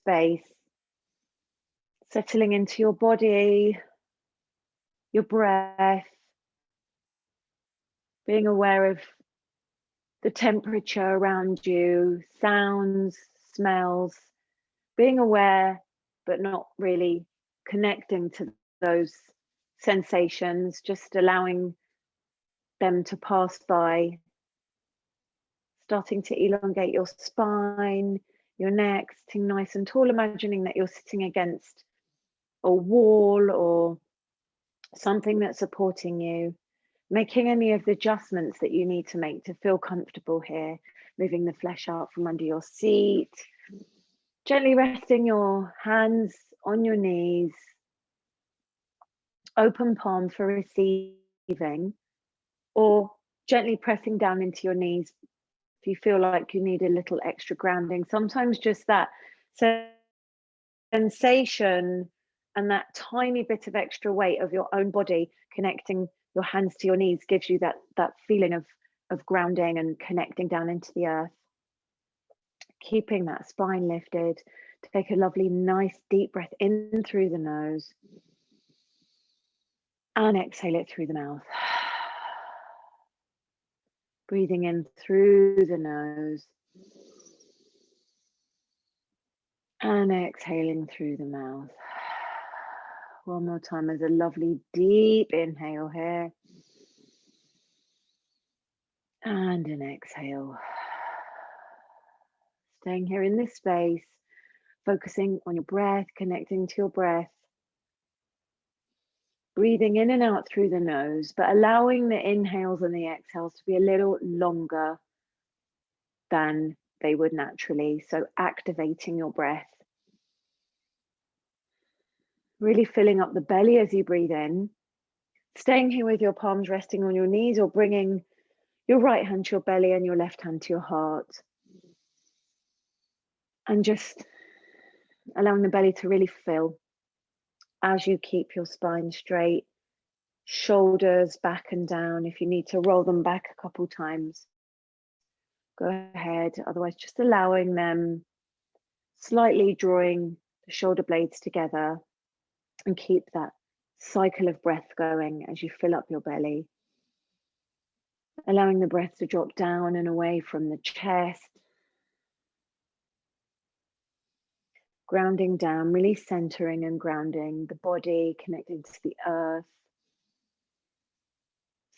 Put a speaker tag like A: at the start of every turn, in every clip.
A: space, settling into your body, your breath, being aware of the temperature around you, sounds, smells, being aware but not really connecting to those sensations, just allowing them to pass by, starting to elongate your spine, your neck, sitting nice and tall, imagining that you're sitting against a wall or something that's supporting you, making any of the adjustments that you need to make to feel comfortable here, moving the flesh out from under your seat, gently resting your hands on your knees, open palm for receiving, or gently pressing down into your knees if you feel like you need a little extra grounding. Sometimes just that sensation and that tiny bit of extra weight of your own body connecting your hands to your knees gives you that feeling of grounding and connecting down into the earth. Keeping that spine lifted. Take a lovely, nice, deep breath in through the nose and exhale it through the mouth. Breathing in through the nose and exhaling through the mouth. One more time as a lovely deep inhale here. And an exhale. Staying here in this space, focusing on your breath, connecting to your breath. Breathing in and out through the nose, but allowing the inhales and the exhales to be a little longer than they would naturally. So activating your breath. Really filling up the belly as you breathe in. Staying here with your palms resting on your knees or bringing your right hand to your belly and your left hand to your heart. And just allowing the belly to really fill as you keep your spine straight, shoulders back and down. If you need to roll them back a couple times, go ahead. Otherwise, just allowing them, slightly drawing the shoulder blades together, and keep that cycle of breath going as you fill up your belly. Allowing the breath to drop down and away from the chest. Grounding down, really centering and grounding the body, connecting to the earth.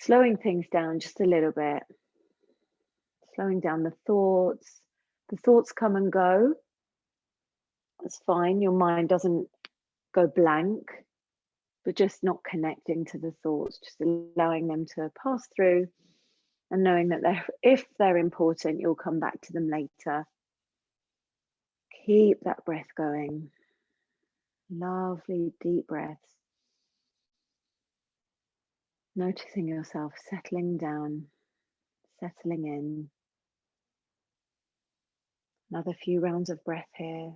A: Slowing things down just a little bit. Slowing down the thoughts. The thoughts come and go. That's fine. Your mind doesn't go blank, but just not connecting to the thoughts, just allowing them to pass through and knowing that if they're important, you'll come back to them later. Keep that breath going. Lovely deep breaths. Noticing yourself settling down, settling in. Another few rounds of breath here.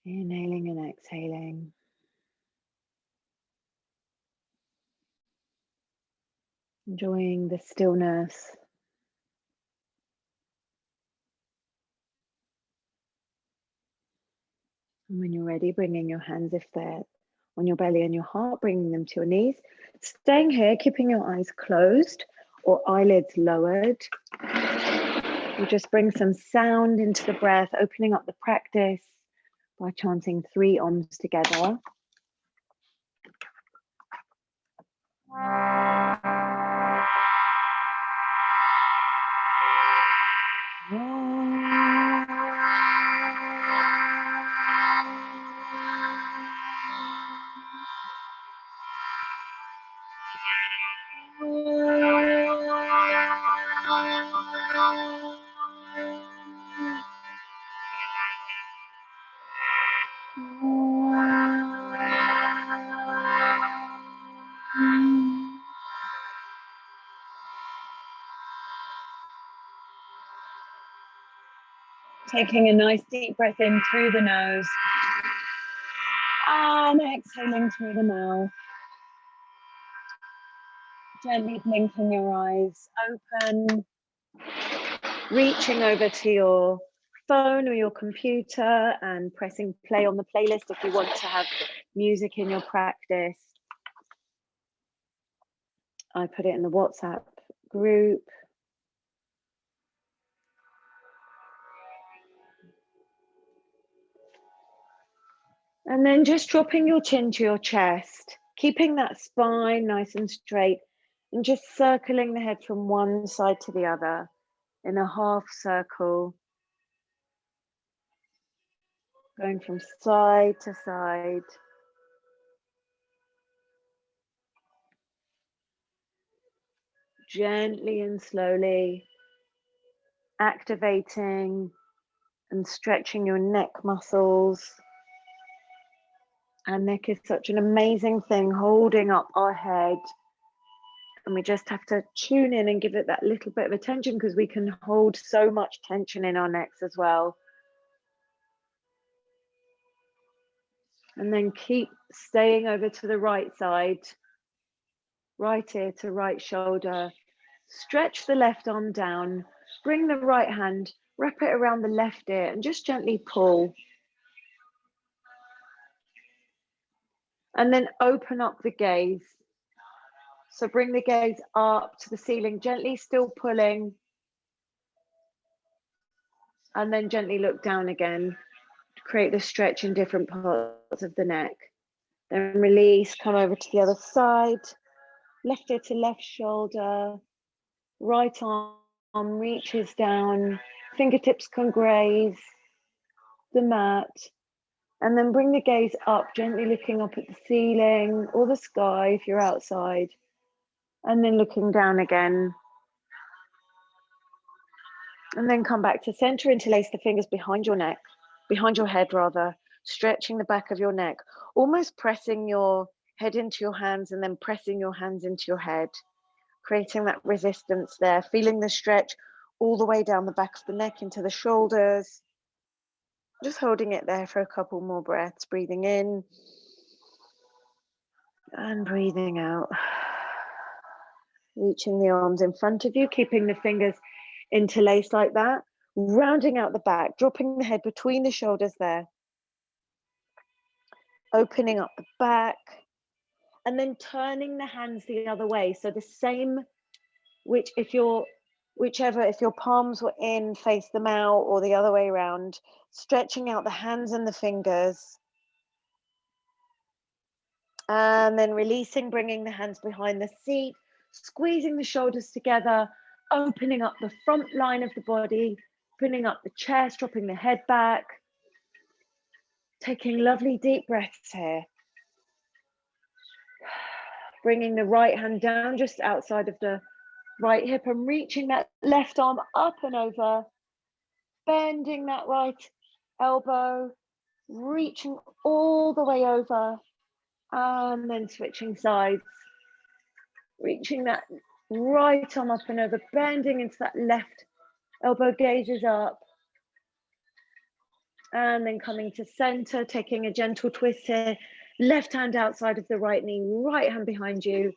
A: Inhaling and exhaling. Enjoying the stillness. And when you're ready, bringing your hands, if they're on your belly and your heart, bringing them to your knees. Staying here, keeping your eyes closed or eyelids lowered. You just bring some sound into the breath, opening up the practice by chanting 3 Oms together. Taking a nice deep breath in through the nose and exhaling through the mouth. Gently blinking your eyes open, reaching over to your phone or your computer and pressing play on the playlist if you want to have music in your practice. I put it in the WhatsApp group. And then just dropping your chin to your chest, keeping that spine nice and straight, and just circling the head from one side to the other in a half circle, going from side to side. Gently and slowly activating and stretching your neck muscles. Our neck is such an amazing thing, holding up our head. And we just have to tune in and give it that little bit of attention, because we can hold so much tension in our necks as well. And then keep staying over to the right side, right ear to right shoulder. Stretch the left arm down, bring the right hand, wrap it around the left ear and just gently pull. And then open up the gaze. So bring the gaze up to the ceiling, gently still pulling. And then gently look down again to create the stretch in different parts of the neck. Then release, come over to the other side. Left ear to left shoulder. Right arm reaches down, fingertips can graze the mat, and then bring the gaze up, gently looking up at the ceiling or the sky if you're outside, and then looking down again. And then come back to center, interlace the fingers behind your neck, behind your head rather, stretching the back of your neck, almost pressing your head into your hands and then pressing your hands into your head. Creating that resistance there, feeling the stretch all the way down the back of the neck into the shoulders. Just holding it there for a couple more breaths, breathing in and breathing out. Reaching the arms in front of you, keeping the fingers interlaced like that, rounding out the back, dropping the head between the shoulders there. Opening up the back, and then turning the hands the other way. So the same, if your palms were in, face them out, or the other way around, stretching out the hands and the fingers. And then releasing, bringing the hands behind the seat, squeezing the shoulders together, opening up the front line of the body, opening up the chest, dropping the head back. Taking lovely deep breaths here. Bringing the right hand down just outside of the right hip and reaching that left arm up and over, bending that right elbow, reaching all the way over, and then switching sides, reaching that right arm up and over, bending into that left elbow, gazes up, and then coming to center, taking a gentle twist here, left hand outside of the right knee, right hand behind you.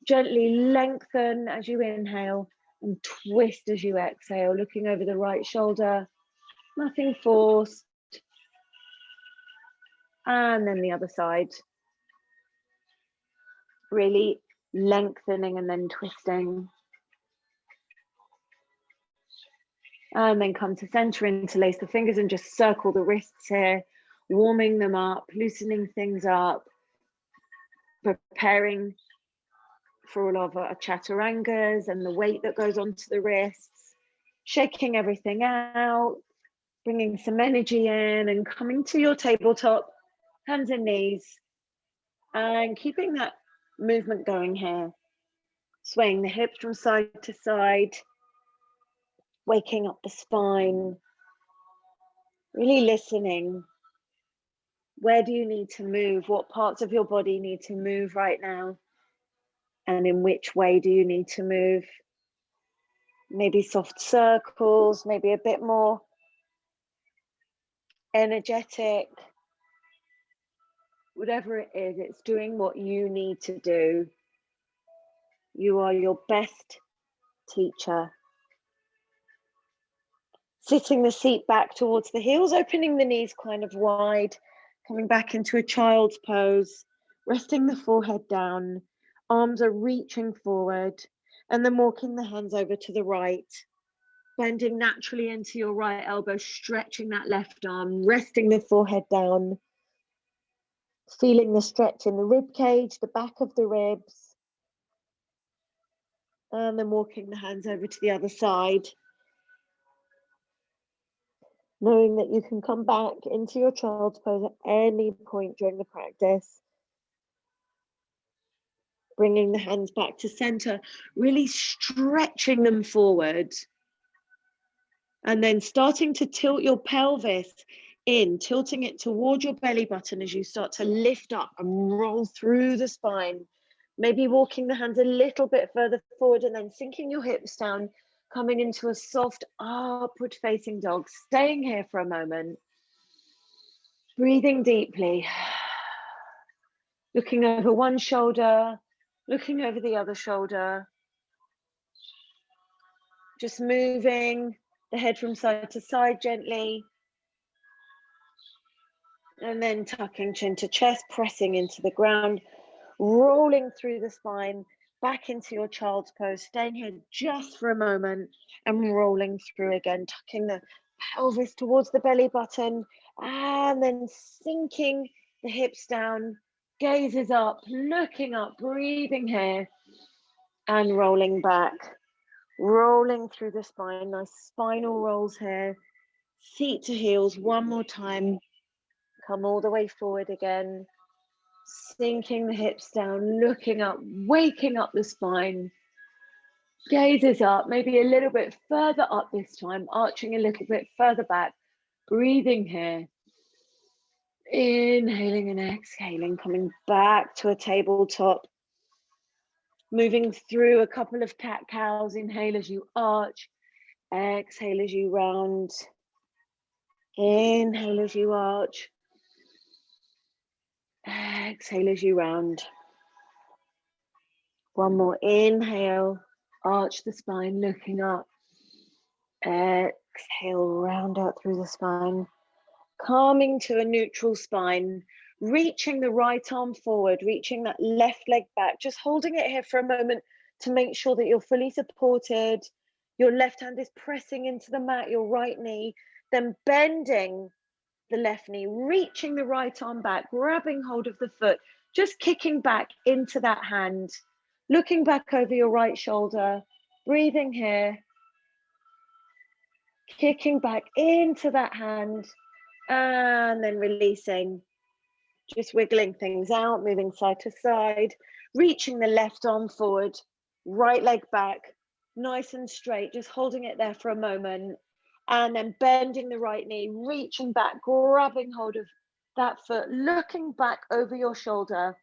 A: Gently lengthen as you inhale and twist as you exhale, looking over the right shoulder, nothing forced. And then the other side, really lengthening and then twisting. And then come to center, interlace the fingers and just circle the wrists here, warming them up, loosening things up, preparing for all of our chaturangas and the weight that goes onto the wrists, shaking everything out, bringing some energy in and coming to your tabletop, hands and knees, and keeping that movement going here. Swaying the hips from side to side, waking up the spine, really listening. Where do you need to move? What parts of your body need to move right now? And in which way do you need to move? Maybe soft circles, maybe a bit more energetic. Whatever it is, it's doing what you need to do. You are your best teacher. Sitting the seat back towards the heels, opening the knees kind of wide, coming back into a child's pose, resting the forehead down, arms are reaching forward, and then walking the hands over to the right, bending naturally into your right elbow, stretching that left arm, resting the forehead down, feeling the stretch in the rib cage, the back of the ribs, and then walking the hands over to the other side. Knowing that you can come back into your child's pose at any point during the practice. Bringing the hands back to center, really stretching them forward. And then starting to tilt your pelvis in, tilting it towards your belly button as you start to lift up and roll through the spine. Maybe walking the hands a little bit further forward and then sinking your hips down, coming into a soft upward facing dog. Staying here for a moment. Breathing deeply. Looking over one shoulder, looking over the other shoulder. Just moving the head from side to side gently. And then tucking chin to chest, pressing into the ground, rolling through the spine, back into your child's pose, staying here just for a moment and rolling through again, tucking the pelvis towards the belly button and then sinking the hips down, gazes up, looking up, breathing here and rolling back, rolling through the spine. Nice spinal rolls here, feet to heels one more time. Come all the way forward again, sinking the hips down, looking up, waking up the spine. Gazes up, maybe a little bit further up this time, arching a little bit further back. Breathing here. Inhaling and exhaling, coming back to a tabletop. Moving through a couple of cat-cows. Inhale as you arch. Exhale as you round. Inhale as you arch. Exhale as you round. One more inhale, arch the spine, looking up. Exhale, round out through the spine. Coming to a neutral spine, reaching the right arm forward, reaching that left leg back, just holding it here for a moment to make sure that you're fully supported. Your left hand is pressing into the mat, your right knee, then bending the left knee, reaching the right arm back, grabbing hold of the foot, just kicking back into that hand, looking back over your right shoulder, breathing here, kicking back into that hand, and then releasing, just wiggling things out, moving side to side, reaching the left arm forward, right leg back, nice and straight, just holding it there for a moment. And then bending the right knee, reaching back, grabbing hold of that foot, looking back over your shoulder,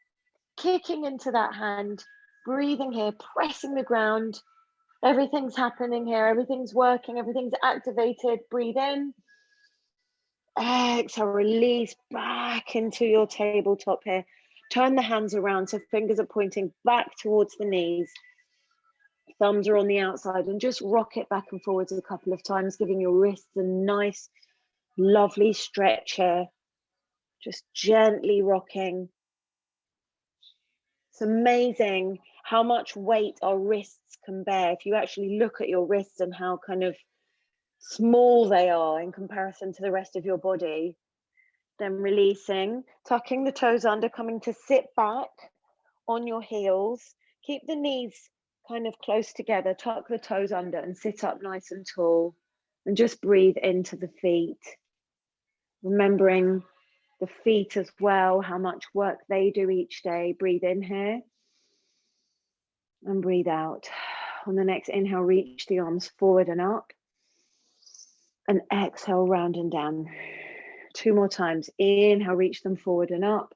A: kicking into that hand, breathing here, pressing the ground. Everything's happening here, everything's working, everything's activated. Breathe in. Exhale, release back into your tabletop here. Turn the hands around so fingers are pointing back towards the knees. Thumbs are on the outside, and just rock it back and forwards a couple of times, giving your wrists a nice, lovely stretch here. Just gently rocking. It's amazing how much weight our wrists can bear. If you actually look at your wrists and how kind of small they are in comparison to the rest of your body, then releasing, tucking the toes under, coming to sit back on your heels. Keep the knees kind of close together, tuck the toes under and sit up nice and tall, and just breathe into the feet. Remembering the feet as well, how much work they do each day. Breathe in here and breathe out. On the next inhale, reach the arms forward and up, and exhale, round and down. 2 more times. Inhale, reach them forward and up.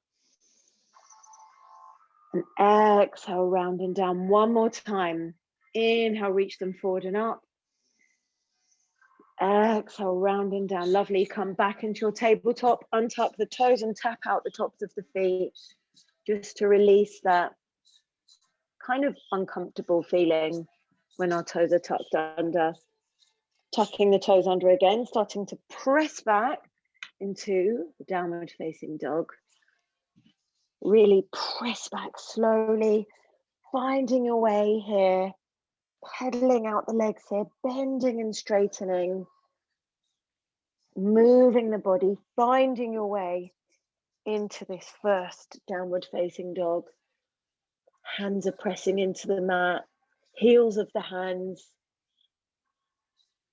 A: And exhale, round and down. 1 more time. Inhale, reach them forward and up. Exhale, round and down. Lovely. Come back into your tabletop. Untuck the toes and tap out the tops of the feet, just to release that kind of uncomfortable feeling when our toes are tucked under. Tucking the toes under again, starting to press back into the downward facing dog. Really press back slowly, finding your way here, pedaling out the legs here, bending and straightening, moving the body, finding your way into this first downward facing dog. Hands are pressing into the mat, heels of the hands.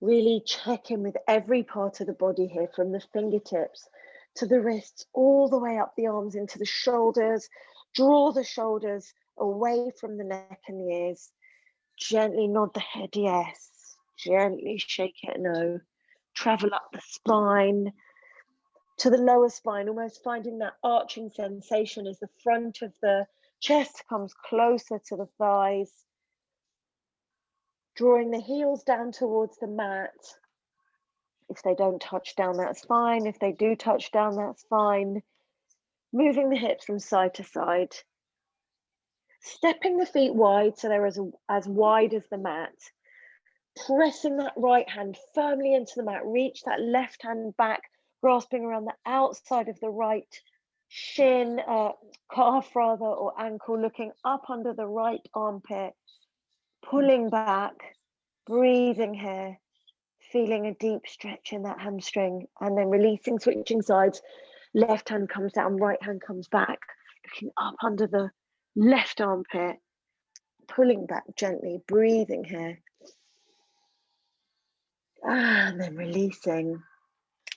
A: Really check in with every part of the body here, from the fingertips to the wrists, all the way up the arms into the shoulders. Draw the shoulders away from the neck and the ears. Gently nod the head, yes. Gently shake it, no. Travel up the spine to the lower spine, almost finding that arching sensation as the front of the chest comes closer to the thighs. Drawing the heels down towards the mat. If they don't touch down, that's fine. If they do touch down, that's fine. Moving the hips from side to side. Stepping the feet wide so they're as wide as the mat. Pressing that right hand firmly into the mat. Reach that left hand back, grasping around the outside of the right shin, calf rather, or ankle, looking up under the right armpit. Pulling back, breathing here. Feeling a deep stretch in that hamstring, and then releasing, switching sides. Left hand comes down, right hand comes back, looking up under the left armpit, pulling back gently, breathing here. And then releasing,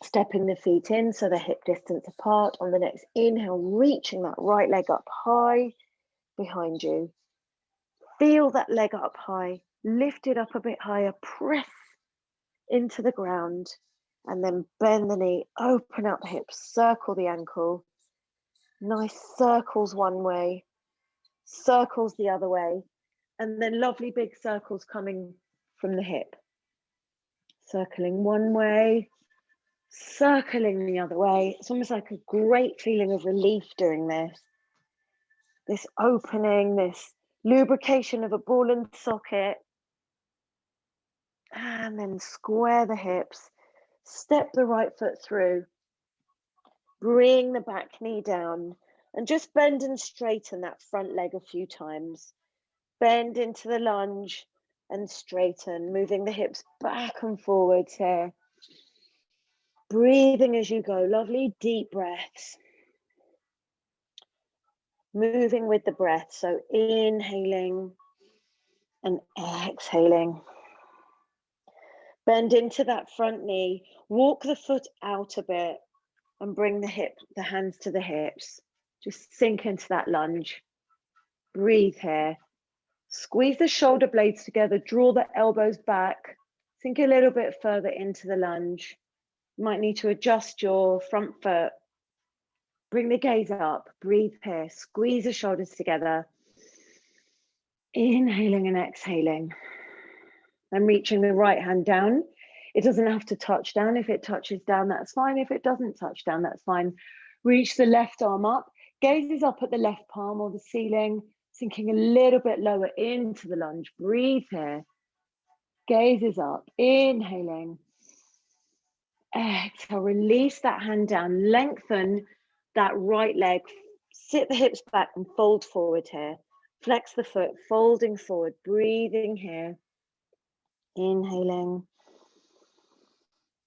A: stepping the feet in so they're hip distance apart. On the next inhale, reaching that right leg up high behind you. Feel that leg up high, lift it up a bit higher, press into the ground, and then bend the knee, open up the hips, circle the ankle. Nice circles one way, circles the other way, and then lovely big circles coming from the hip. Circling one way, circling the other way. It's almost like a great feeling of relief doing this. This opening, this lubrication of a ball and socket. And then square the hips, step the right foot through, bring the back knee down, and just bend and straighten that front leg a few times. Bend into the lunge and straighten, moving the hips back and forwards here. Breathing as you go, lovely deep breaths. Moving with the breath, so inhaling and exhaling. Bend into that front knee, walk the foot out a bit and bring the hands to the hips. Just sink into that lunge. Breathe here. Squeeze the shoulder blades together, draw the elbows back, sink a little bit further into the lunge. You might need to adjust your front foot. Bring the gaze up, breathe here, squeeze the shoulders together. Inhaling and exhaling. And reaching the right hand down. It doesn't have to touch down. If it touches down, that's fine. If it doesn't touch down, that's fine. Reach the left arm up, gaze is up at the left palm or the ceiling, sinking a little bit lower into the lunge. Breathe here. Gaze is up, inhaling. Exhale, release that hand down, lengthen that right leg, sit the hips back and fold forward here. Flex the foot, folding forward, breathing here. Inhaling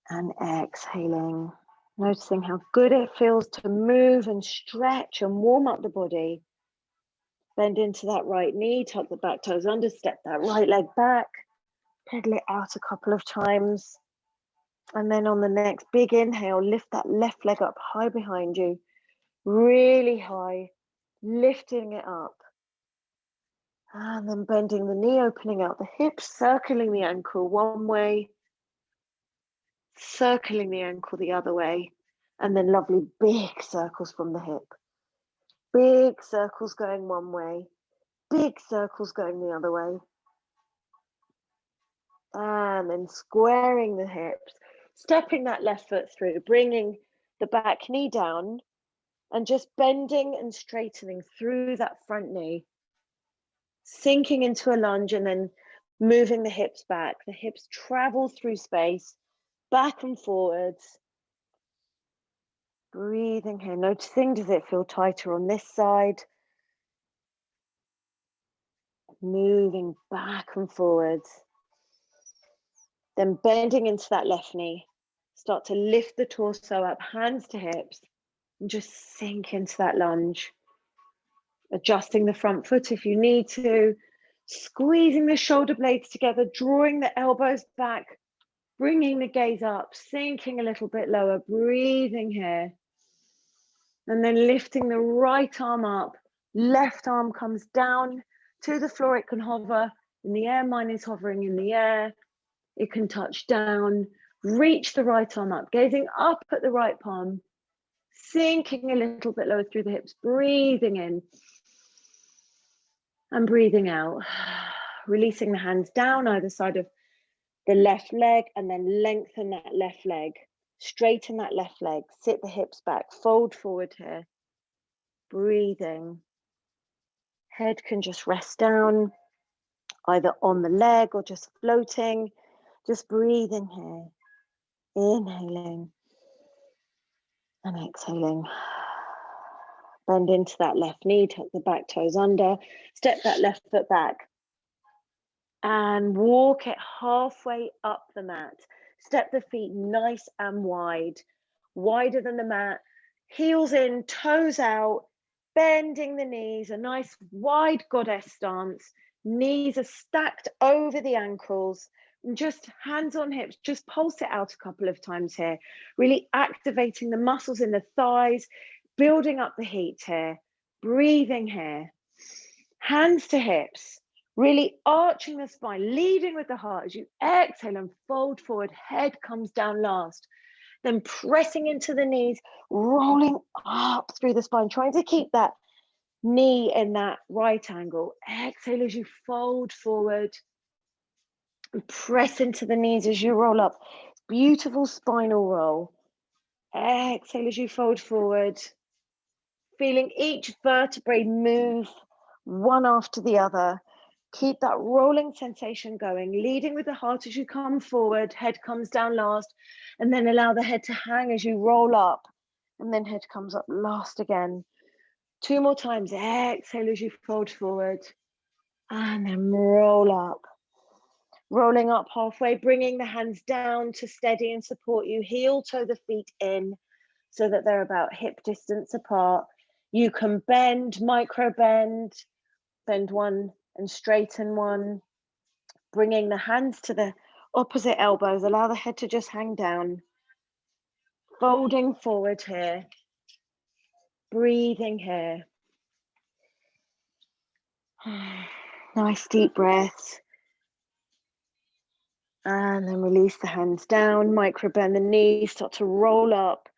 A: and exhaling. Noticing how good it feels to move and stretch and warm up the body. Bend into that right knee, tuck the back toes under, step that right leg back, pedal it out a couple of times. And then on the next big inhale, lift that left leg up high behind you, really high, lifting it up. And then bending the knee, opening out the hips, circling the ankle one way, circling the ankle the other way, and then lovely big circles from the hip. Big circles going one way, big circles going the other way. And then squaring the hips, stepping that left foot through, bringing the back knee down, and just bending and straightening through that front knee. Sinking into a lunge and then moving the hips back. The hips travel through space, back and forwards. Breathing here, noticing, does it feel tighter on this side? Moving back and forwards. Then bending into that left knee. Start to lift the torso up, hands to hips, and just sink into that lunge. Adjusting the front foot if you need to. Squeezing the shoulder blades together, drawing the elbows back, bringing the gaze up, sinking a little bit lower, breathing here. And then lifting the right arm up, left arm comes down to the floor. It can hover in the air. Mine is hovering in the air. It can touch down, reach the right arm up, gazing up at the right palm, sinking a little bit lower through the hips, breathing in and breathing out. Releasing the hands down either side of the left leg, and then lengthen that left leg. Straighten that left leg, sit the hips back, fold forward here. Breathing. Head can just rest down, either on the leg or just floating. Just breathing here. Inhaling and exhaling. Bend into that left knee, tuck the back toes under, step that left foot back. And walk it halfway up the mat. Step the feet nice and wide, wider than the mat. Heels in, toes out, bending the knees, a nice wide goddess stance. Knees are stacked over the ankles. And just hands on hips, just pulse it out a couple of times here. Really activating the muscles in the thighs, building up the heat here. Breathing here. Hands to hips. Really arching the spine, leading with the heart as you exhale and fold forward. Head comes down last. Then pressing into the knees, rolling up through the spine, trying to keep that knee in that right angle. Exhale as you fold forward. And press into the knees as you roll up. Beautiful spinal roll. Exhale as you fold forward. Feeling each vertebrae move one after the other. Keep that rolling sensation going, leading with the heart as you come forward, head comes down last, and then allow the head to hang as you roll up, and then head comes up last again. 2 more times, exhale as you fold forward, and then roll up. Rolling up halfway, bringing the hands down to steady and support you. Heel toe the feet in so that they're about hip distance apart. You can bend, micro bend, bend one and straighten one, bringing the hands to the opposite elbows. Allow the head to just hang down. Folding forward here. Breathing here. Nice deep breaths. And then release the hands down, micro bend the knees, start to roll up,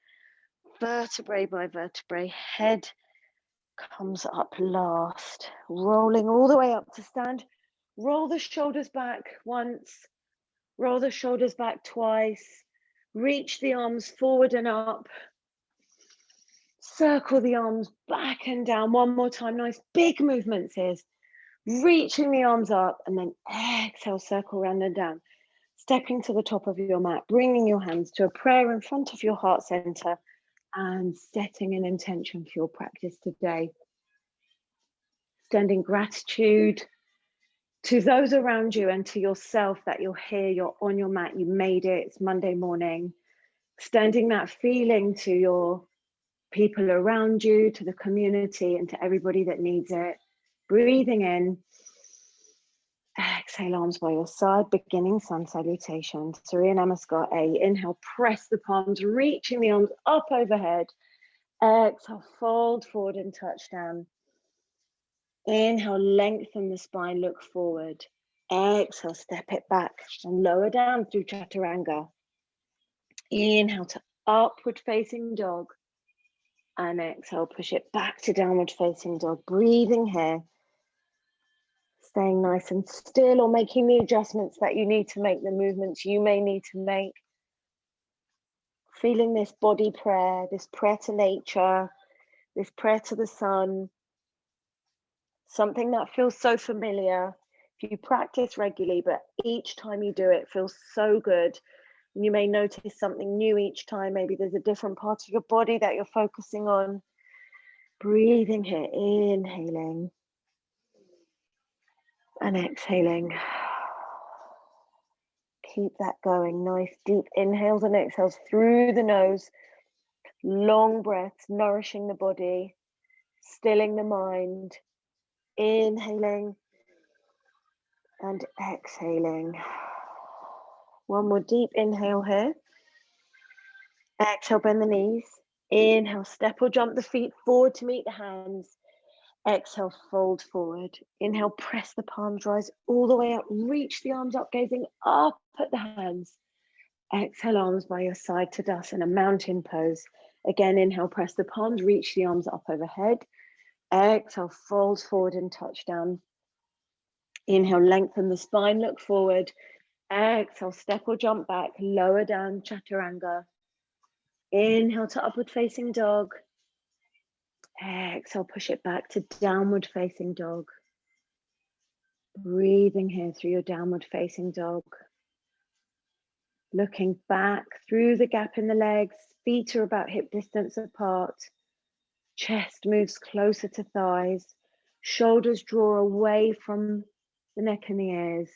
A: vertebrae by vertebrae. Head comes up last, rolling all the way up to stand. Roll the shoulders back once, roll the shoulders back twice, reach the arms forward and up, circle the arms back and down. One more time, nice big movements here. Reaching the arms up and then exhale, circle round and down. Stepping to the top of your mat, bringing your hands to a prayer in front of your heart center and setting an intention for your practice today. Extending gratitude to those around you and to yourself that you're here, you're on your mat, you made it, it's Monday morning. Extending that feeling to your people around you, to the community, and to everybody that needs it. Breathing in. Exhale, arms by your side, beginning sun salutation. Surya Namaskar A. Inhale, press the palms, reaching the arms up overhead. Exhale, fold forward and touch down. Inhale, lengthen the spine, look forward. Exhale, step it back and lower down through Chaturanga. Inhale to upward facing dog. And exhale, push it back to downward facing dog. Breathing here. Staying nice and still, or making the adjustments that you need to make, the movements you may need to make. Feeling this body prayer, this prayer to nature, this prayer to the sun. Something that feels so familiar. If you practice regularly, but each time you do it feels so good, and you may notice something new each time. Maybe there's a different part of your body that you're focusing on. Breathing here, inhaling and exhaling. Keep that going. Nice deep inhales and exhales through the nose. Long breaths, nourishing the body, stilling the mind. Inhaling and exhaling. One more deep inhale here. Exhale, bend the knees. Inhale, step or jump the feet forward to meet the hands. Exhale, fold forward. Inhale, press the palms, rise all the way up. Reach the arms up, gazing up at the hands. Exhale, arms by your side, Tadasana, mountain pose. Again, inhale, press the palms, reach the arms up overhead. Exhale, fold forward and touch down. Inhale, lengthen the spine, look forward. Exhale, step or jump back, lower down, Chaturanga. Inhale to upward facing dog. Exhale, push it back to downward facing dog. Breathing here through your downward facing dog. Looking back through the gap in the legs, feet are about hip distance apart. Chest moves closer to thighs. Shoulders draw away from the neck and the ears.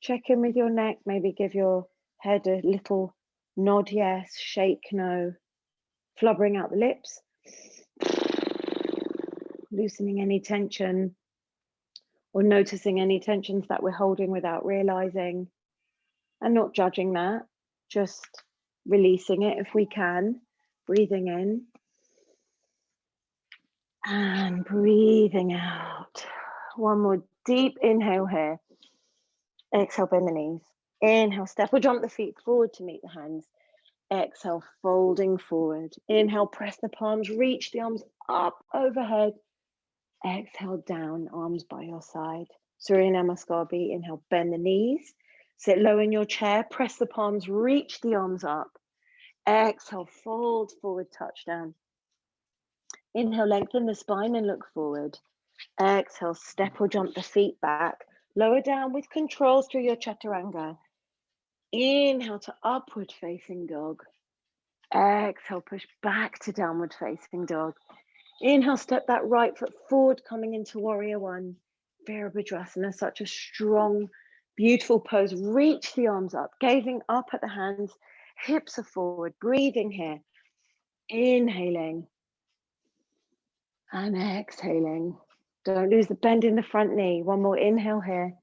A: Check in with your neck, maybe give your head a little nod yes, shake no. Flubbering out the lips. Loosening any tension or noticing any tensions that we're holding without realizing, and not judging that, just releasing it if we can. Breathing in and breathing out. One more deep inhale here. Exhale, bend the knees. Inhale, step or jump the feet forward to meet the hands. Exhale, folding forward. Inhale, press the palms, reach the arms up overhead. Exhale, down, arms by your side. Surya Namaskar B. Inhale, bend the knees. Sit low in your chair, press the palms, reach the arms up. Exhale, fold forward, touch down. Inhale, lengthen the spine and look forward. Exhale, step or jump the feet back. Lower down with control through your Chaturanga. Inhale to upward facing dog. Exhale, push back to downward facing dog. Inhale, step that right foot forward, coming into warrior one. Virabhadrasana, such a strong, beautiful pose. Reach the arms up, gazing up at the hands. Hips are forward, breathing here. Inhaling and exhaling. Don't lose the bend in the front knee. One more inhale here.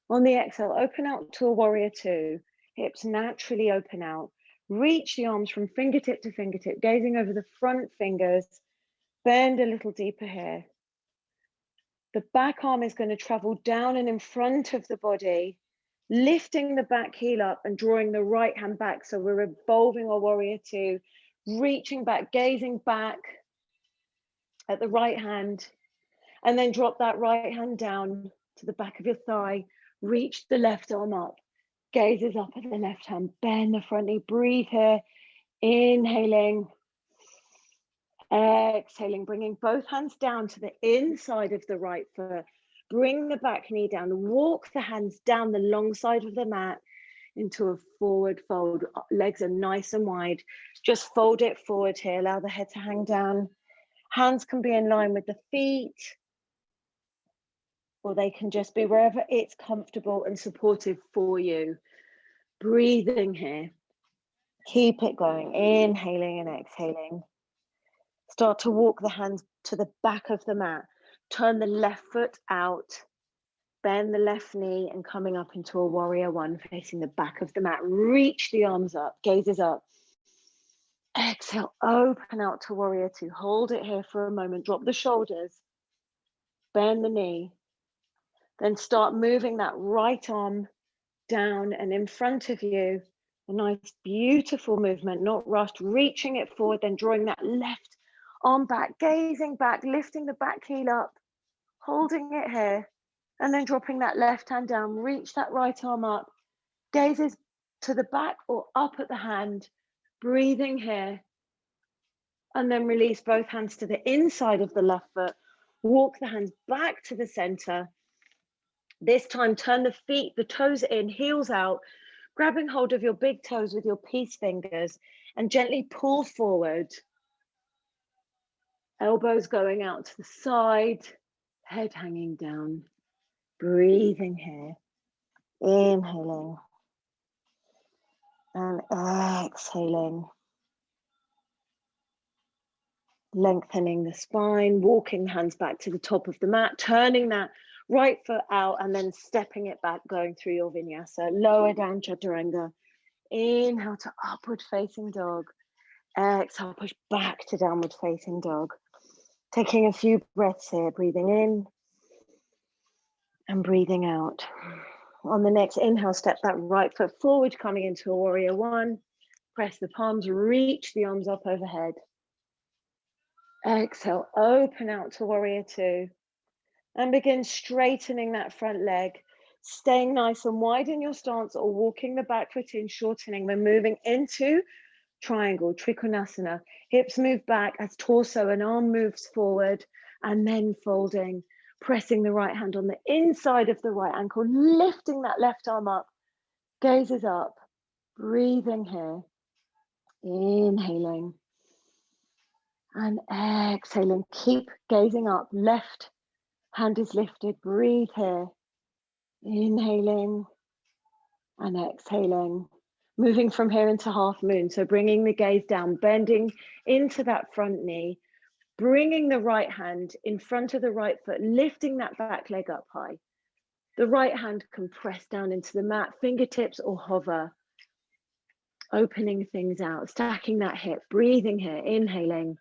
A: On the exhale, open out to a warrior two. Hips naturally open out. Reach the arms from fingertip to fingertip, gazing over the front fingers. Bend a little deeper here. The back arm is going to travel down and in front of the body, lifting the back heel up and drawing the right hand back. So we're evolving our warrior two, reaching back, gazing back at the right hand, and then drop that right hand down to the back of your thigh. Reach the left arm up, gazes up at the left hand, bend the front knee, breathe here, inhaling, exhaling, bringing both hands down to the inside of the right foot. Bring the back knee down, walk the hands down the long side of the mat into a forward fold. Legs are nice and wide. Just fold it forward here, allow the head to hang down. Hands can be in line with the feet, or they can just be wherever it's comfortable and supportive for you. Breathing here. Keep it going, inhaling and exhaling. Start to walk the hands to the back of the mat. Turn the left foot out. Bend the left knee and coming up into a warrior one, facing the back of the mat. Reach the arms up, gazes up. Exhale, open out to warrior two. Hold it here for a moment. Drop the shoulders. Bend the knee. Then start moving that right arm down and in front of you. A nice, beautiful movement, not rushed. Reaching it forward, then drawing that left arm back, gazing back, lifting the back heel up, holding it here, and then dropping that left hand down. Reach that right arm up, gazes to the back or up at the hand, breathing here, and then release both hands to the inside of the left foot. Walk the hands back to the center. This time, turn the feet, the toes in, heels out, grabbing hold of your big toes with your peace fingers and gently pull forward. Elbows going out to the side, head hanging down. Breathing here. Inhaling and exhaling. Lengthening the spine, walking the hands back to the top of the mat, turning that right foot out and then stepping it back, going through your vinyasa. Lower down chaturanga. Inhale to upward facing dog. Exhale, push back to downward facing dog. Taking a few breaths here, breathing in and breathing out. On the next inhale, step that right foot forward, coming into a warrior one. Press the palms, reach the arms up overhead. Exhale, open out to warrior two. And begin straightening that front leg, staying nice and wide in your stance or walking the back foot in, shortening. We're moving into triangle, Trikonasana. Hips move back as torso and arm moves forward and then folding, pressing the right hand on the inside of the right ankle, lifting that left arm up, gazes up, breathing here, inhaling and exhaling. Keep gazing up, left hand is lifted, breathe here, inhaling and exhaling. Moving from here into half moon, so bringing the gaze down, bending into that front knee, bringing the right hand in front of the right foot, lifting that back leg up high. The right hand can press down into the mat, fingertips or hover, opening things out, stacking that hip, breathing here, inhaling.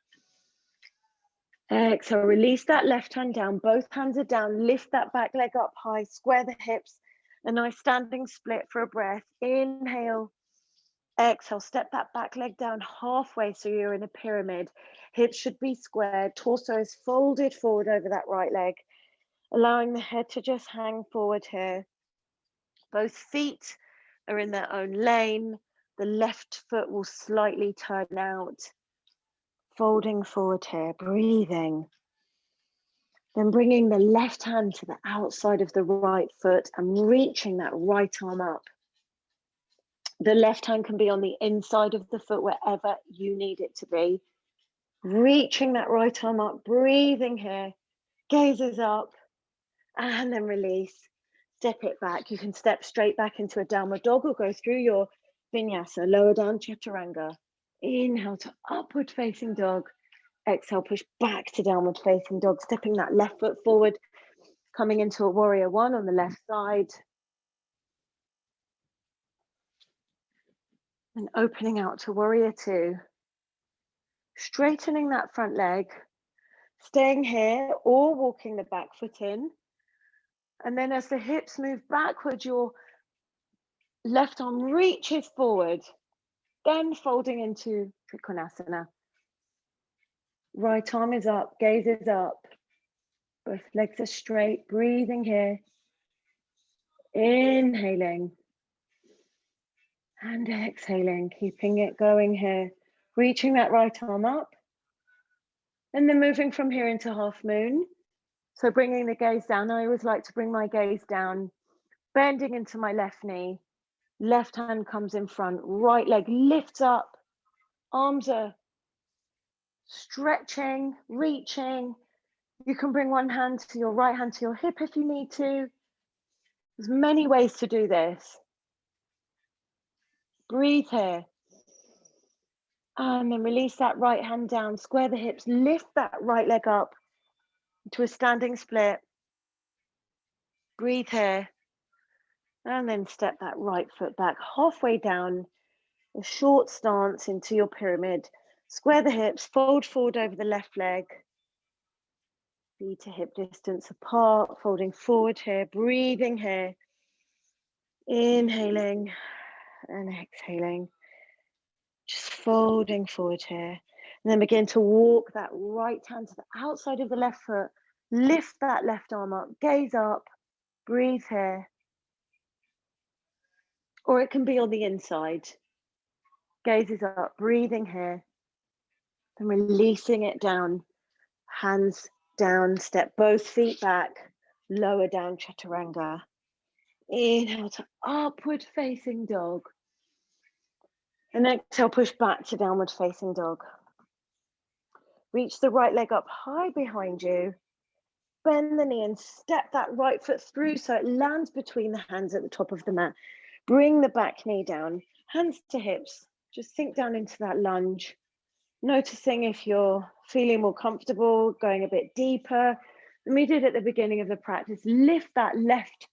A: Exhale, release that left hand down, both hands are down, lift that back leg up high, square the hips, a nice standing split for a breath. Inhale, exhale, step that back leg down halfway so you're in a pyramid. Hips should be squared, torso is folded forward over that right leg, allowing the head to just hang forward here. Both feet are in their own lane. The left foot will slightly turn out. Folding forward here, breathing. Then bringing the left hand to the outside of the right foot and reaching that right arm up. The left hand can be on the inside of the foot, wherever you need it to be. Reaching that right arm up, breathing here, gazes up, and then release. Step it back. You can step straight back into a downward dog or go through your vinyasa, lower down chaturanga. Inhale to upward facing dog. Exhale, push back to downward facing dog, stepping that left foot forward, coming into a warrior one on the left side. And opening out to warrior two. Straightening that front leg, staying here or walking the back foot in. And then as the hips move backward, your left arm reaches forward, then folding into Trikonasana. Right arm is up, gaze is up. Both legs are straight, breathing here. Inhaling. And exhaling, keeping it going here. Reaching that right arm up. And then moving from here into half moon. So bringing the gaze down. I always like to bring my gaze down, bending into my left knee. Left hand comes in front, right leg lifts up. Arms are stretching, reaching. You can bring one hand to your right hand to your hip if you need to. There's many ways to do this. Breathe here. And then release that right hand down, square the hips, lift that right leg up to a standing split. Breathe here. And then step that right foot back halfway down, a short stance into your pyramid. Square the hips, fold forward over the left leg. Feet to hip distance apart, folding forward here, breathing here. Inhaling and exhaling. Just folding forward here. And then begin to walk that right hand to the outside of the left foot. Lift that left arm up, gaze up, breathe here. Or it can be on the inside. Gazes up, breathing here. Then releasing it down. Hands down, step both feet back, lower down chaturanga. Inhale to upward facing dog. And exhale, push back to downward facing dog. Reach the right leg up high behind you. Bend the knee and step that right foot through so it lands between the hands at the top of the mat. Bring the back knee down, hands to hips. Just sink down into that lunge. Noticing if you're feeling more comfortable, going a bit deeper. And we did at the beginning of the practice, lift that left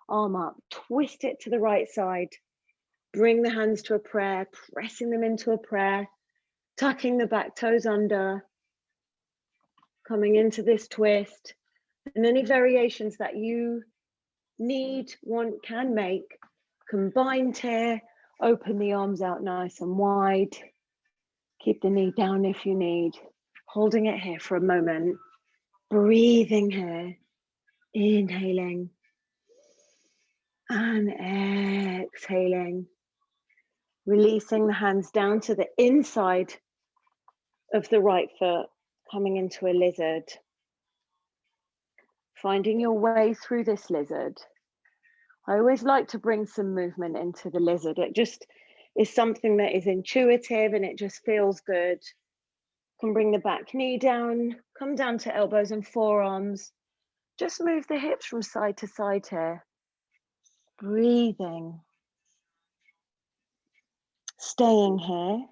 A: arm up, twist it to the right side. Bring the hands to a prayer, pressing them into a prayer, tucking the back toes under, coming into this twist. And any variations that you need, want, can make. Combined here, open the arms out nice and wide. Keep the knee down if you need. Holding it here for a moment. Breathing here. Inhaling. And exhaling. Releasing the hands down to the inside of the right foot, coming into a lizard. Finding your way through this lizard. I always like to bring some movement into the lizard. It just is something that is intuitive and it just feels good. Can bring the back knee down, come down to elbows and forearms. Just move the hips from side to side here. Breathing. Staying here,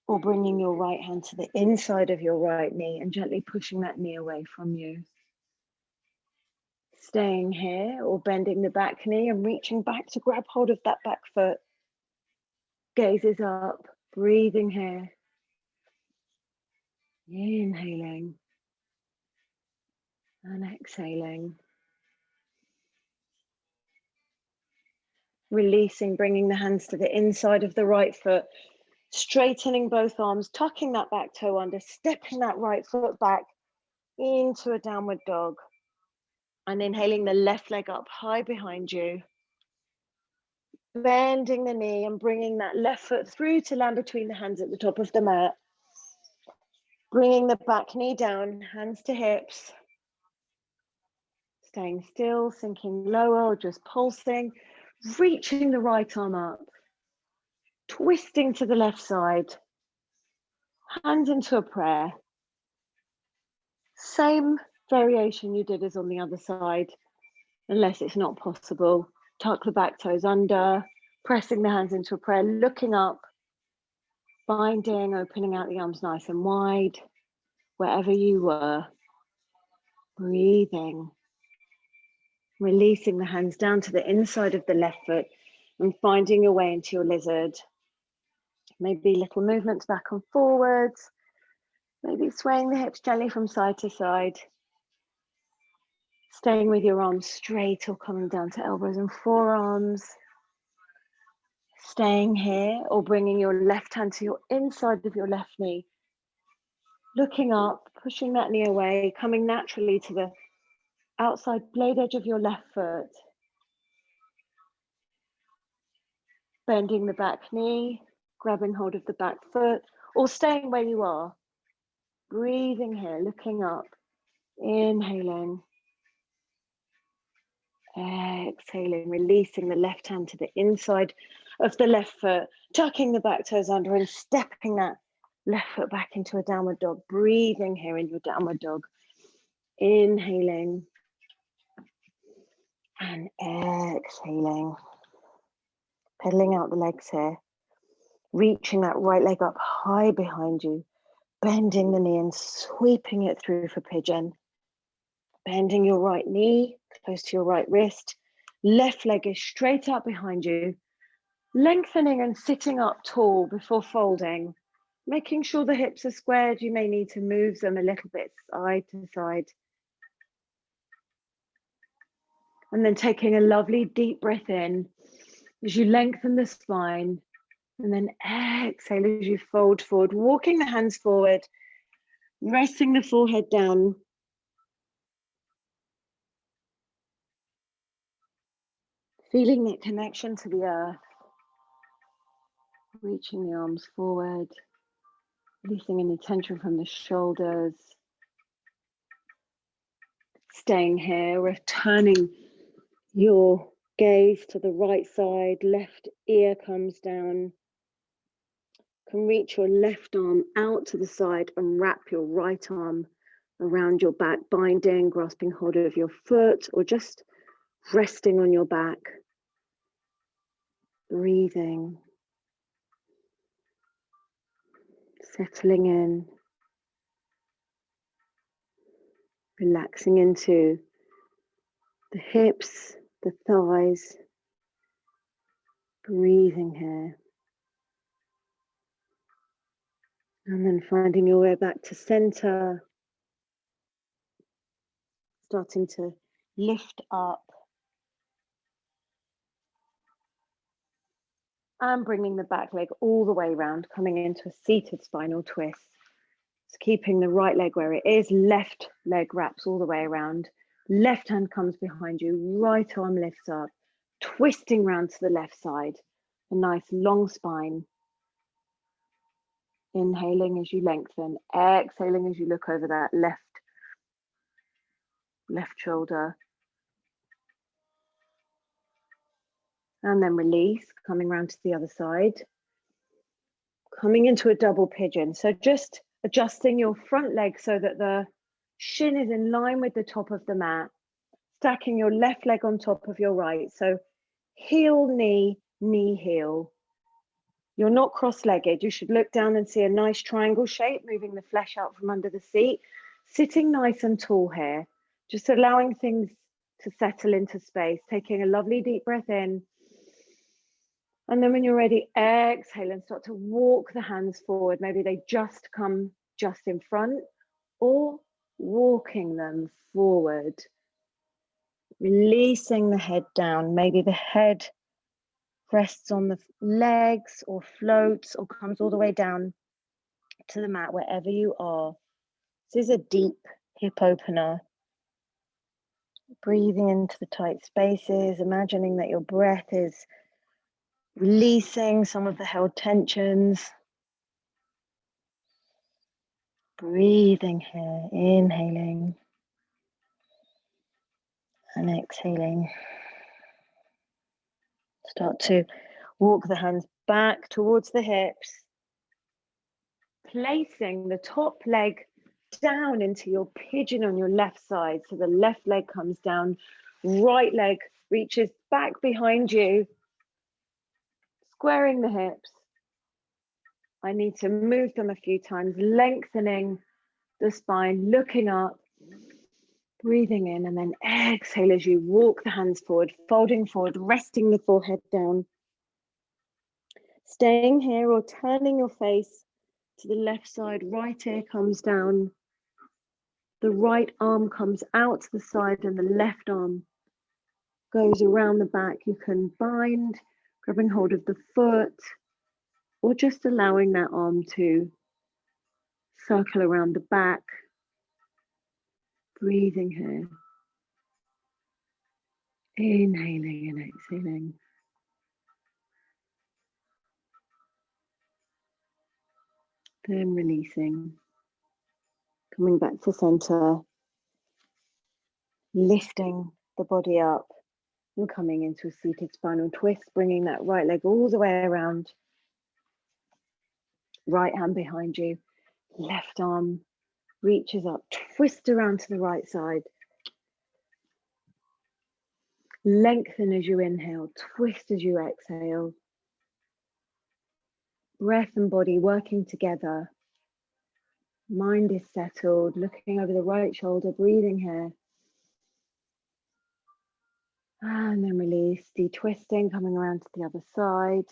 A: or bringing your right hand to the inside of your right knee and gently pushing that knee away from you. Staying here, or bending the back knee and reaching back to grab hold of that back foot. Gazes up, breathing here. Inhaling and exhaling. Releasing, bringing the hands to the inside of the right foot, straightening both arms, tucking that back toe under, stepping that right foot back into a downward dog. And inhaling the left leg up high behind you. Bending the knee and bringing that left foot through to land between the hands at the top of the mat. Bringing the back knee down, hands to hips. Staying still, sinking lower or just pulsing. Reaching the right arm up. Twisting to the left side. Hands into a prayer. Same variation you did as on the other side, unless it's not possible. Tuck the back toes under, pressing the hands into a prayer, looking up, binding, opening out the arms nice and wide, wherever you were. Breathing. Releasing the hands down to the inside of the left foot and finding your way into your lizard. Maybe little movements back and forwards. Maybe swaying the hips gently from side to side. Staying with your arms straight or coming down to elbows and forearms. Staying here or bringing your left hand to your inside of your left knee. Looking up, pushing that knee away, coming naturally to the outside blade edge of your left foot. Bending the back knee, grabbing hold of the back foot, or staying where you are. Breathing here, looking up, inhaling. Exhaling, releasing the left hand to the inside of the left foot, tucking the back toes under and stepping that left foot back into a downward dog. Breathing here in your downward dog. Inhaling and exhaling. Pedaling out the legs here. Reaching that right leg up high behind you. Bending the knee and sweeping it through for pigeon. Bending your right knee close to your right wrist. Left leg is straight up behind you. Lengthening and sitting up tall before folding. Making sure the hips are squared. You may need to move them a little bit side to side. And then taking a lovely deep breath in as you lengthen the spine. And then exhale as you fold forward, walking the hands forward, resting the forehead down. Feeling that connection to the earth. Reaching the arms forward, releasing any tension from the shoulders. Staying here, returning your Gaze to the right side, left ear comes down. Can reach your left arm out to the side and wrap your right arm around your back, binding, grasping hold of your foot, or just resting on your back. Breathing. Settling in. Relaxing into the hips, the thighs. Breathing here. And then finding your way back to center. Starting to lift up. And bringing the back leg all the way around, coming into a seated spinal twist. So keeping the right leg where it is, left leg wraps all the way around. Left hand comes behind you, right arm lifts up, twisting round to the left side. A nice long spine. Inhaling as you lengthen, exhaling as you look over that left shoulder. And then release, coming round to the other side. Coming into a double pigeon. So just adjusting your front leg so that the shin is in line with the top of the mat. Stacking your left leg on top of your right. So heel, knee, knee, heel. You're not cross-legged. You should look down and see a nice triangle shape, moving the flesh out from under the seat. Sitting nice and tall here. Just allowing things to settle into space. Taking a lovely deep breath in. And then when you're ready, exhale and start to walk the hands forward. Maybe they just come just in front, or walking them forward. Releasing the head down. Maybe the head rests on the legs or floats or comes all the way down to the mat wherever you are. This is a deep hip opener. Breathing into the tight spaces, imagining that your breath is releasing some of the held tensions. Breathing here, inhaling and exhaling. Start to walk the hands back towards the hips, placing the top leg down into your pigeon on your left side. So the left leg comes down, right leg reaches back behind you, squaring the hips. I need to move them a few times, lengthening the spine, looking up, breathing in, and then exhale as you walk the hands forward, folding forward, resting the forehead down. Staying here or turning your face to the left side, right ear comes down. The right arm comes out to the side and the left arm goes around the back. You can bind, grabbing hold of the foot, or just allowing that arm to circle around the back. Breathing here. Inhaling and exhaling. Then releasing. Coming back to center. Lifting the body up and coming into a seated spinal twist, bringing that right leg all the way around. Right hand behind you. Left arm reaches up, twist around to the right side. Lengthen as you inhale, twist as you exhale. Breath and body working together. Mind is settled, looking over the right shoulder, breathing here. And then release, de-twisting, coming around to the other side.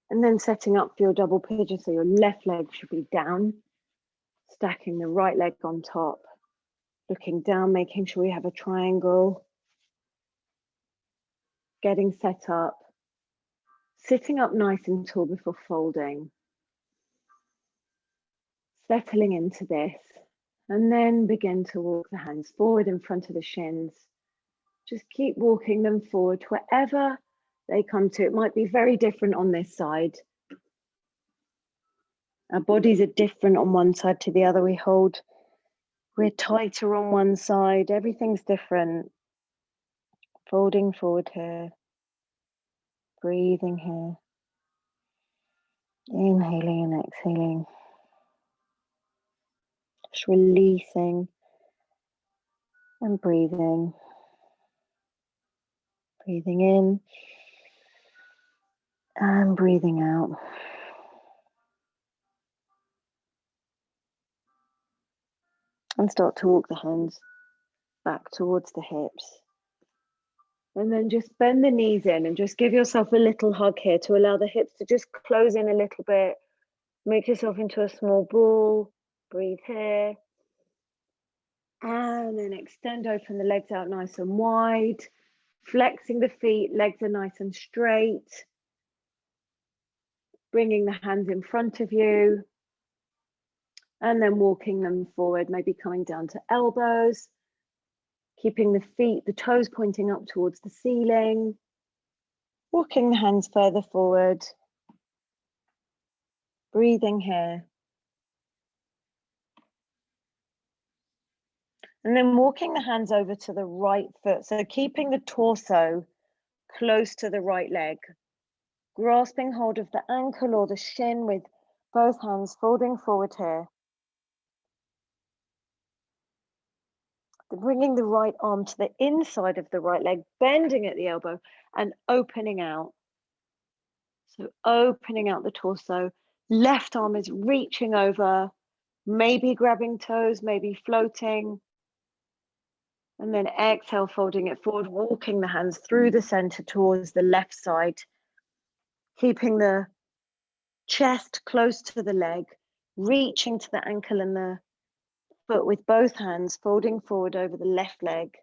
A: And then setting up for your double pigeon, so your left leg should be down. Stacking the right leg on top. Looking down, making sure you have a triangle. Getting set up. Sitting up nice and tall before folding. Settling into this. And then begin to walk the hands forward in front of the shins. Just keep walking them forward wherever they come to. It might be very different on this side. Our bodies are different on one side to the other. We're tighter on one side. Everything's different. Folding forward here. Breathing here. Inhaling and exhaling. Just releasing and breathing. Breathing in and breathing out. And start to walk the hands back towards the hips. And then just bend the knees in and just give yourself a little hug here to allow the hips to just close in a little bit. Make yourself into a small ball. Breathe here. And then extend, open the legs out nice and wide. Flexing the feet, legs are nice and straight. Bringing the hands in front of you. And then walking them forward, maybe coming down to elbows. Keeping the feet, the toes pointing up towards the ceiling. Walking the hands further forward. Breathing here. And then walking the hands over to the right foot. So keeping the torso close to the right leg. Grasping hold of the ankle or the shin with both hands folding forward here. Bringing the right arm to the inside of the right leg, bending at the elbow and opening out. So opening out the torso. Left arm is reaching over, maybe grabbing toes, maybe floating. And then exhale, folding it forward, walking the hands through the center towards the left side. Keeping the chest close to the leg, reaching to the ankle and the foot with both hands, folding forward over the left leg.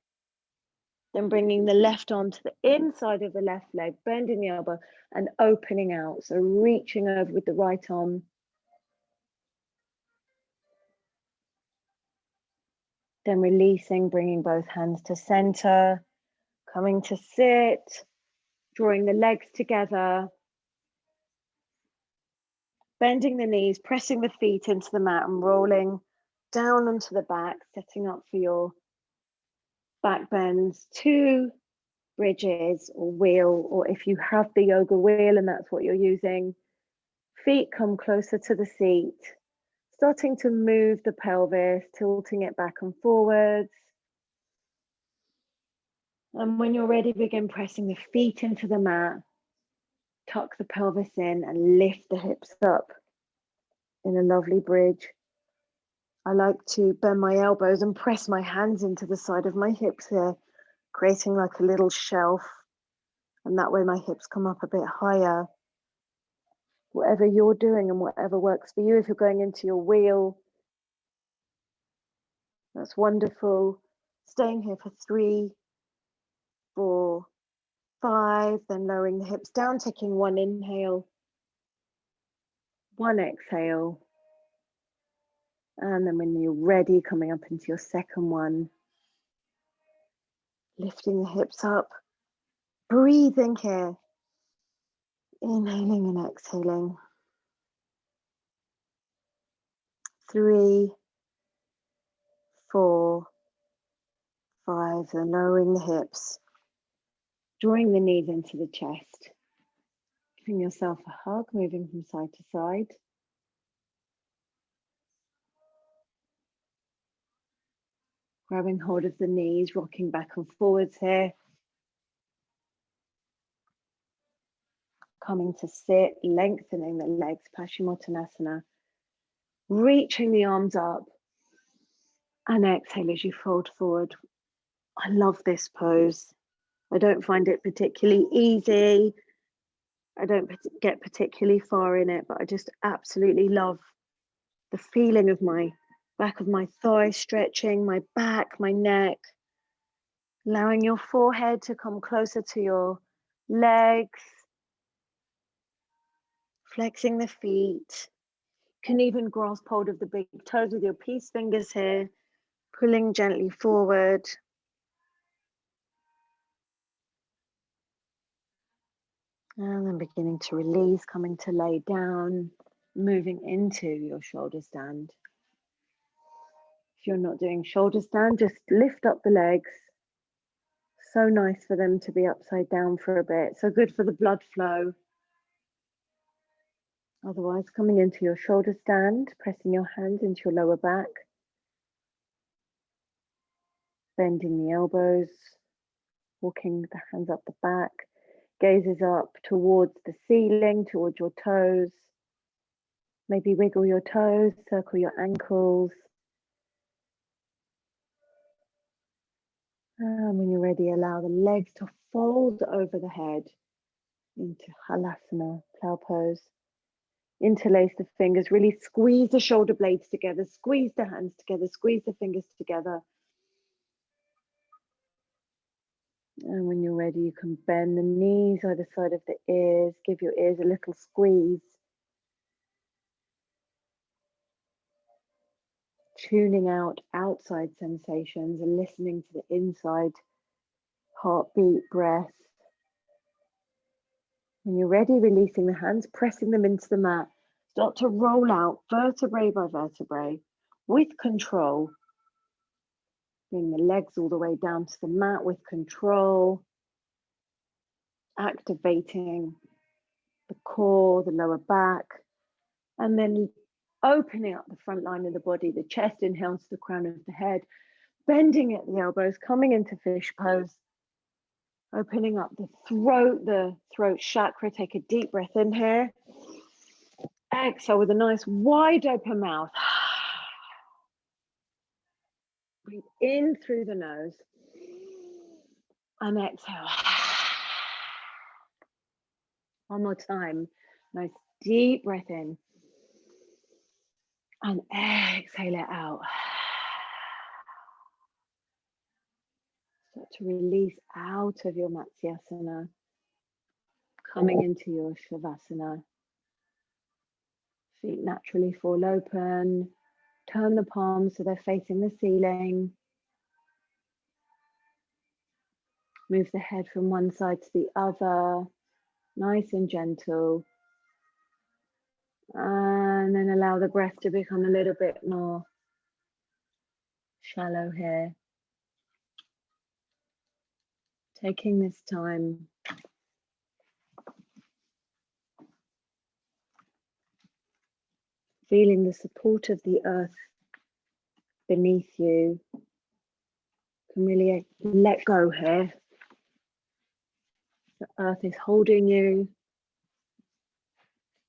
A: Then bringing the left arm to the inside of the left leg, bending the elbow and opening out. So reaching over with the right arm. Then releasing, bringing both hands to center, coming to sit, drawing the legs together, bending the knees, pressing the feet into the mat and rolling down onto the back, setting up for your back bends, 2 bridges or wheel, or if you have the yoga wheel and that's what you're using, feet come closer to the seat, starting to move the pelvis, tilting it back and forwards. And when you're ready, begin pressing the feet into the mat, tuck the pelvis in and lift the hips up in a lovely bridge. I like to bend my elbows and press my hands into the side of my hips here, creating like a little shelf. And that way my hips come up a bit higher. Whatever you're doing and whatever works for you, if you're going into your wheel, that's wonderful. Staying here for 3, 4, 5, then lowering the hips down, taking 1 inhale, 1 exhale. And then when you're ready, coming up into your second one, lifting the hips up, breathing here, inhaling and exhaling. 3, 4, 5, then lowering the hips, drawing the knees into the chest, giving yourself a hug, moving from side to side. Grabbing hold of the knees, rocking back and forwards here. Coming to sit, lengthening the legs, Paschimottanasana. Reaching the arms up. And exhale as you fold forward. I love this pose. I don't find it particularly easy. I don't get particularly far in it, but I just absolutely love the feeling of my back of my thigh stretching, my back, my neck. Allowing your forehead to come closer to your legs. Flexing the feet. You can even grasp hold of the big toes with your peace fingers here. Pulling gently forward. And then beginning to release, coming to lay down, moving into your shoulder stand. If you're not doing shoulder stand, just lift up the legs, So nice for them to be upside down for a bit. So good for the blood flow. Otherwise, coming into your shoulder stand, pressing your hands into your lower back, bending the elbows, walking the hands up the back, gazes up towards the ceiling, towards your toes. Maybe wiggle your toes, circle your ankles. And when you're ready, allow the legs to fold over the head into Halasana, plow pose. Interlace the fingers, really squeeze the shoulder blades together, squeeze the hands together, squeeze the fingers together. And when you're ready, you can bend the knees either side of the ears, give your ears a little squeeze. Tuning out outside sensations and listening to the inside heartbeat, breath. When you're ready, releasing the hands, pressing them into the mat. Start to roll out vertebrae by vertebrae with control. Bring the legs all the way down to the mat with control. Activating the core, the lower back, and then opening up the front line of the body, the chest inhales to the crown of the head, bending at the elbows, coming into fish pose, opening up the throat chakra. Take a deep breath in here. Exhale with a nice wide open mouth. Breathe in through the nose and exhale. One more time. Nice deep breath in and exhale it out. Start to release out of your Matsyasana, coming into your Shavasana. Feet naturally fall open. Turn the palms so they're facing the ceiling. Move the head from one side to the other, nice and gentle. And then allow the breath to become a little bit more shallow here. Taking this time feeling the support of the earth beneath you. You can really let go here. The earth is holding you.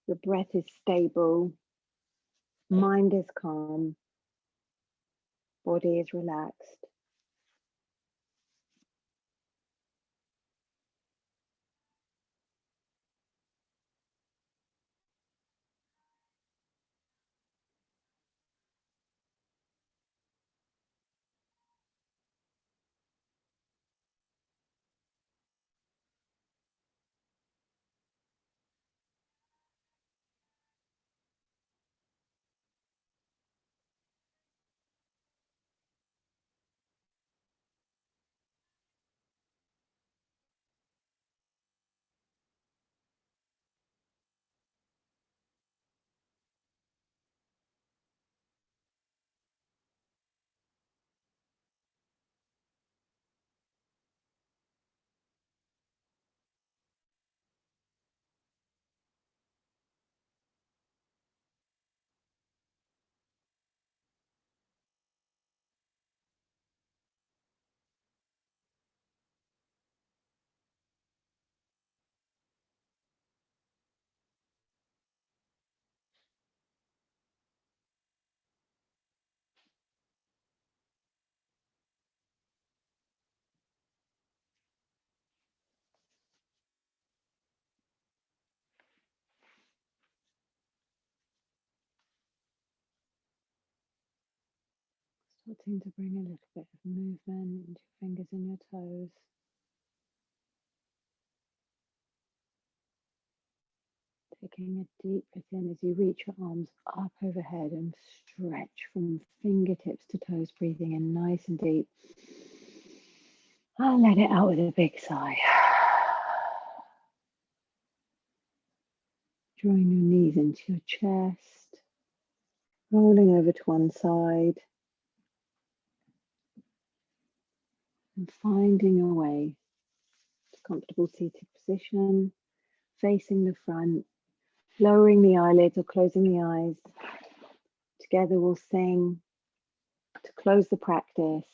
A: Your breath is stable. Mind is calm. Body is relaxed. Starting to bring a little bit of movement into your fingers and your toes. Taking a deep breath in as you reach your arms up overhead and stretch from fingertips to toes, breathing in nice and deep. And let it out with a big sigh. Drawing your knees into your chest, rolling over to one side. And finding your way to comfortable seated position, facing the front, lowering the eyelids or closing the eyes. Together we'll sing to close the practice.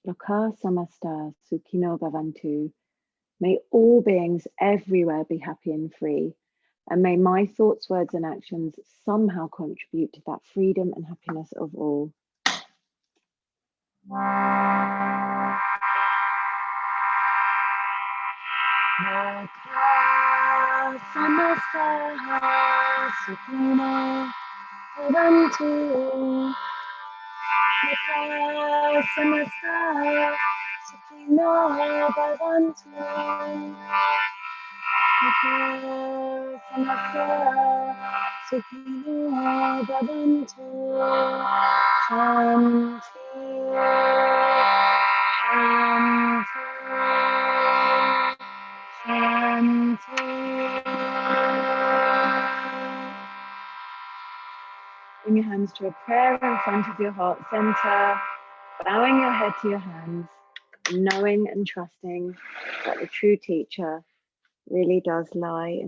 A: Loka samasta sukhino bhavantu. May all beings everywhere be happy and free. And may my thoughts, words, and actions somehow contribute to that freedom and happiness of all. Samasta sukhino bhavantu. Samasta sukhino bhavantu. Samasta sukhino bhavantu. Shanti, Shanti, Shanti. Bring your hands to a prayer in front of your heart center, bowing your head to your hands, knowing and trusting that the true teacher really does lie